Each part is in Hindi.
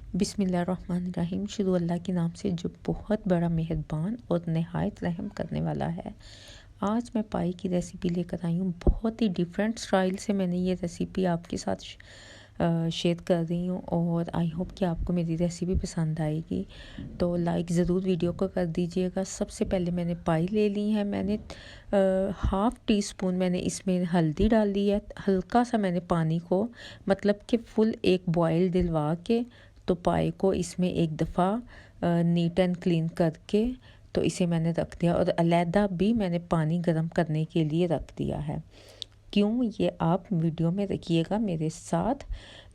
बिस्मिल्लाहिर्रहमानिर्रहीम। शुरू अल्लाह के नाम से जो बहुत बड़ा मेहरबान और नहायत रहम करने वाला है। आज मैं पाई की रेसिपी लेकर आई हूँ। बहुत ही डिफरेंट स्टाइल से मैंने ये रेसिपी आपके साथ शेयर कर रही हूँ और आई होप कि आपको मेरी रेसिपी पसंद आएगी। तो लाइक ज़रूर वीडियो को कर दीजिएगा। सबसे पहले मैंने पाई ले ली है। मैंने हाफ़ टी स्पून मैंने इसमें हल्दी डाल ली है। हल्का सा मैंने पानी को मतलब कि फुल एक बॉयल दिलवा के तो पाई को इसमें एक दफ़ा नीट एंड क्लीन करके तो इसे मैंने रख दिया और अलहदा भी मैंने पानी गर्म करने के लिए रख दिया है। क्यों, ये आप वीडियो में रखिएगा मेरे साथ।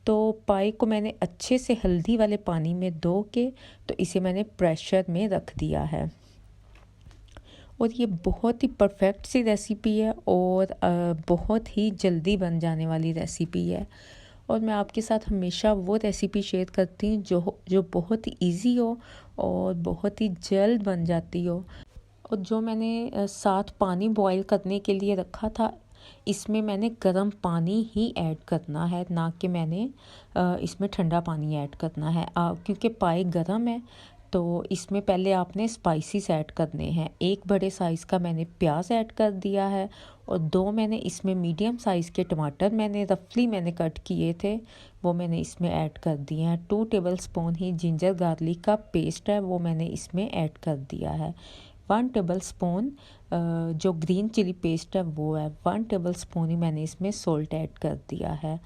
तो पाई को मैंने अच्छे से हल्दी वाले पानी में धो के तो इसे मैंने प्रेशर में रख दिया है। और ये बहुत ही परफेक्ट सी रेसिपी है और बहुत ही जल्दी बन जाने वाली रेसिपी है। और मैं आपके साथ हमेशा वो रेसिपी शेयर करती हूँ जो बहुत ही ईजी हो और बहुत ही जल्द बन जाती हो। और जो मैंने साथ पानी बॉईल करने के लिए रखा था, इसमें मैंने गर्म पानी ही ऐड करना है, ना कि मैंने इसमें ठंडा पानी ऐड करना है। क्योंकि पाई गर्म है तो इसमें पहले आपने स्पाइसेस ऐड करने हैं। एक बड़े साइज़ का मैंने प्याज ऐड कर दिया है और 2 मैंने इसमें मीडियम साइज़ के टमाटर मैंने रफली कट किए थे, वो मैंने इसमें ऐड कर दिए हैं। 2 टेबल स्पून ही जिंजर गार्लिक का पेस्ट है, वो मैंने इसमें ऐड कर दिया है। 1 टेबल स्पून जो ग्रीन चिली पेस्ट है वो है। 1 टेबल स्पून ही मैंने इसमें सॉल्ट ऐड कर दिया है।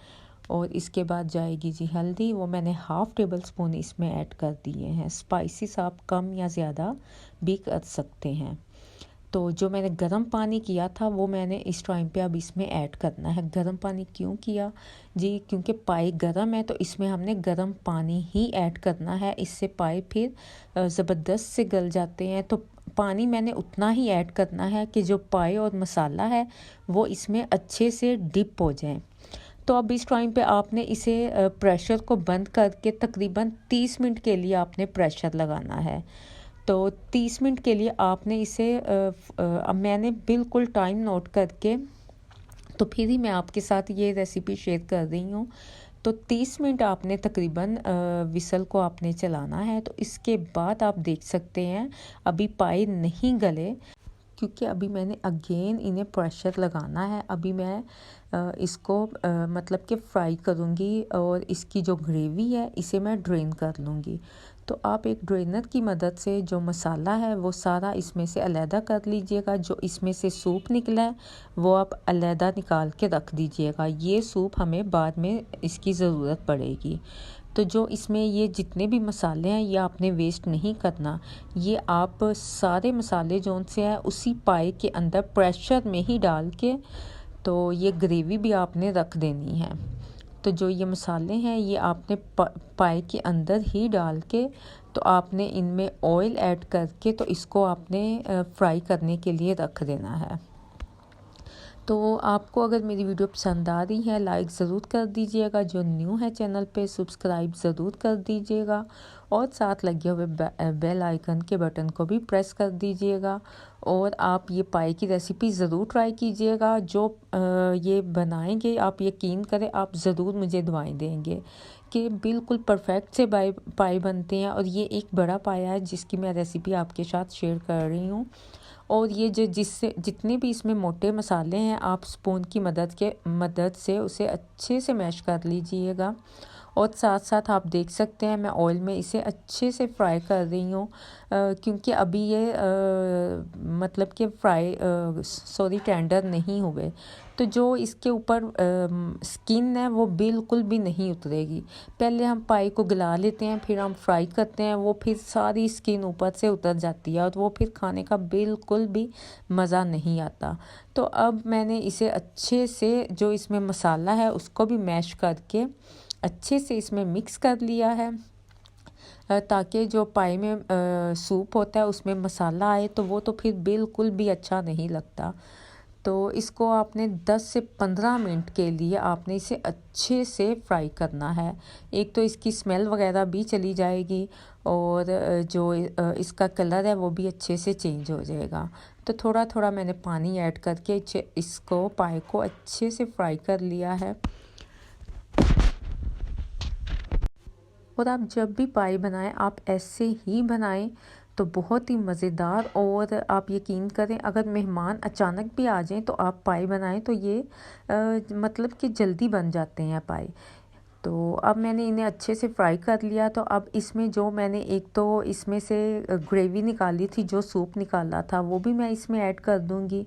और इसके बाद जाएगी जी हल्दी, वो मैंने हाफ़ टेबल स्पून इसमें ऐड कर दिए हैं। स्पाइसेस आप कम या ज़्यादा भी कर सकते हैं। तो जो मैंने गर्म पानी किया था वो मैंने इस टाइम पे अब इसमें ऐड करना है। गर्म पानी क्यों किया जी? क्योंकि पाई गर्म है तो इसमें हमने गर्म पानी ही ऐड करना है। इससे पाई फिर ज़बरदस्त से गल जाते हैं। तो पानी मैंने उतना ही ऐड करना है कि जो पाई और मसाला है वो इसमें अच्छे से डिप हो जाए। तो अब इस टाइम पे आपने इसे प्रेशर को बंद करके तकरीबन 30 मिनट के लिए आपने प्रेशर लगाना है। तो 30 मिनट के लिए आपने इसे अब मैंने बिल्कुल टाइम नोट करके तो फिर ही मैं आपके साथ ये रेसिपी शेयर कर रही हूँ। तो 30 मिनट आपने तकरीबन विसल को आपने चलाना है। तो इसके बाद आप देख सकते हैं अभी पाई नहीं गले, क्योंकि अभी मैंने अगेन इन्हें प्रेशर लगाना है। अभी मैं इसको मतलब कि फ्राई करूँगी और इसकी जो ग्रेवी है इसे मैं ड्रेन कर लूँगी। तो आप एक ड्रेनर की मदद से जो मसाला है वो सारा इसमें से अलहदा कर लीजिएगा। जो इसमें से सूप निकला है वो आप अलहदा निकाल के रख दीजिएगा। ये सूप हमें बाद में इसकी ज़रूरत पड़ेगी। तो जो इसमें ये जितने भी मसाले हैं ये आपने वेस्ट नहीं करना। ये आप सारे मसाले जो से हैं उसी पाई के अंदर प्रेशर में ही डाल के तो ये ग्रेवी भी आपने रख देनी है। तो जो ये मसाले हैं ये आपने पाई के अंदर ही डाल के तो आपने इनमें ऑयल ऐड करके तो इसको आपने फ्राई करने के लिए रख देना है। तो आपको अगर मेरी वीडियो पसंद आ रही है लाइक ज़रूर कर दीजिएगा। जो न्यू है चैनल पे सब्सक्राइब ज़रूर कर दीजिएगा और साथ लगे हुए बेल आइकन के बटन को भी प्रेस कर दीजिएगा। और आप ये पाई की रेसिपी ज़रूर ट्राई कीजिएगा। जो ये बनाएंगे आप यकीन करें आप ज़रूर मुझे दुआएं देंगे कि बिल्कुल परफेक्ट से पाई बनते हैं। और ये एक बड़ा पाया है जिसकी मैं रेसिपी आपके साथ शेयर कर रही हूँ। और ये जो जितने भी इसमें मोटे मसाले हैं आप स्पून की मदद से उसे अच्छे से मैश कर लीजिएगा। और साथ साथ आप देख सकते हैं मैं ऑयल में इसे अच्छे से फ्राई कर रही हूँ, क्योंकि अभी ये मतलब कि टेंडर नहीं हुए। तो जो इसके ऊपर स्किन है वो बिल्कुल भी नहीं उतरेगी। पहले हम पाई को गला लेते हैं फिर हम फ्राई करते हैं, वो फिर सारी स्किन ऊपर से उतर जाती है और वो फिर खाने का बिल्कुल भी मज़ा नहीं आता। तो अब मैंने इसे अच्छे से जो इसमें मसाला है उसको भी मैश करके अच्छे से इसमें मिक्स कर लिया है, ताकि जो पाई में सूप होता है उसमें मसाला आए तो वो तो फिर बिल्कुल भी अच्छा नहीं लगता। तो इसको आपने 10 से 15 मिनट के लिए आपने इसे अच्छे से फ्राई करना है। एक तो इसकी स्मेल वगैरह भी चली जाएगी और जो इसका कलर है वो भी अच्छे से चेंज हो जाएगा। तो थोड़ा थोड़ा मैंने पानी ऐड करके इसको पाई को अच्छे से फ्राई कर लिया है। और आप जब भी पाई बनाएं आप ऐसे ही बनाएं तो बहुत ही मज़ेदार। और आप यकीन करें अगर मेहमान अचानक भी आ जाएं तो आप पाई बनाएं तो ये मतलब कि जल्दी बन जाते हैं पाई। तो अब मैंने इन्हें अच्छे से फ्राई कर लिया। तो अब इसमें जो मैंने एक तो इसमें से ग्रेवी निकाली थी, जो सूप निकाला था, वो भी मैं इसमें ऐड कर दूँगी।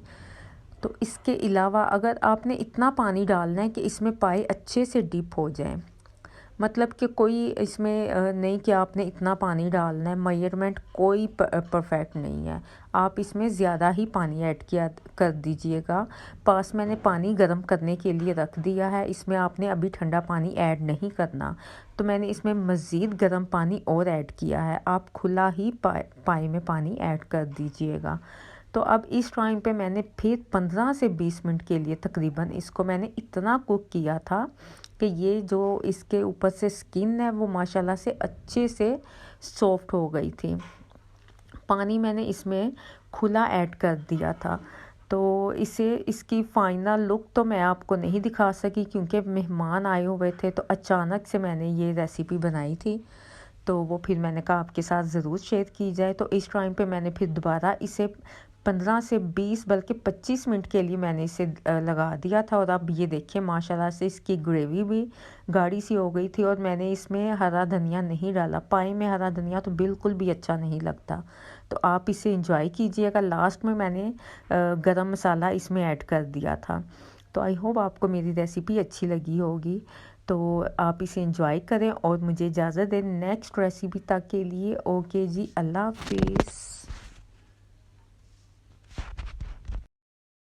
तो इसके अलावा अगर आपने इतना पानी डालना है कि इसमें पाई अच्छे से डिप हो जाए, मतलब कि कोई इसमें नहीं कि आपने इतना पानी डालना है, मेजरमेंट कोई परफेक्ट नहीं है। आप इसमें ज़्यादा ही पानी ऐड किया कर दीजिएगा। पास मैंने पानी गर्म करने के लिए रख दिया है, इसमें आपने अभी ठंडा पानी ऐड नहीं करना। तो मैंने इसमें मज़ीद गर्म पानी और ऐड किया है, आप खुला ही पाई में पानी ऐड कर दीजिएगा। तो अब इस टाइम पे मैंने फिर 15 से 20 मिनट के लिए तकरीबन इसको मैंने इतना कुक किया था कि ये जो इसके ऊपर से स्किन है वो माशाल्लाह से अच्छे से सॉफ्ट हो गई थी। पानी मैंने इसमें खुला ऐड कर दिया था। तो इसे इसकी फ़ाइनल लुक तो मैं आपको नहीं दिखा सकी क्योंकि मेहमान आए हुए थे, तो अचानक से मैंने ये रेसिपी बनाई थी। तो वो फिर मैंने कहा आपके साथ ज़रूर शेयर की जाए। तो इस टाइम पे मैंने फिर दोबारा इसे 15 से 20 बल्कि 25 मिनट के लिए मैंने इसे लगा दिया था। और अब ये देखिए माशाल्लाह से इसकी ग्रेवी भी गाढ़ी सी हो गई थी। और मैंने इसमें हरा धनिया नहीं डाला, पाई में हरा धनिया तो बिल्कुल भी अच्छा नहीं लगता। तो आप इसे इंजॉय कीजिएगा। लास्ट में मैंने गरम मसाला इसमें ऐड कर दिया था। तो आई होप आपको मेरी रेसिपी अच्छी लगी होगी। तो आप इसे एंजॉय करें और मुझे इजाज़त दें नेक्स्ट रेसिपी तक के लिए। ओके जी, अल्लाह हाफिज़।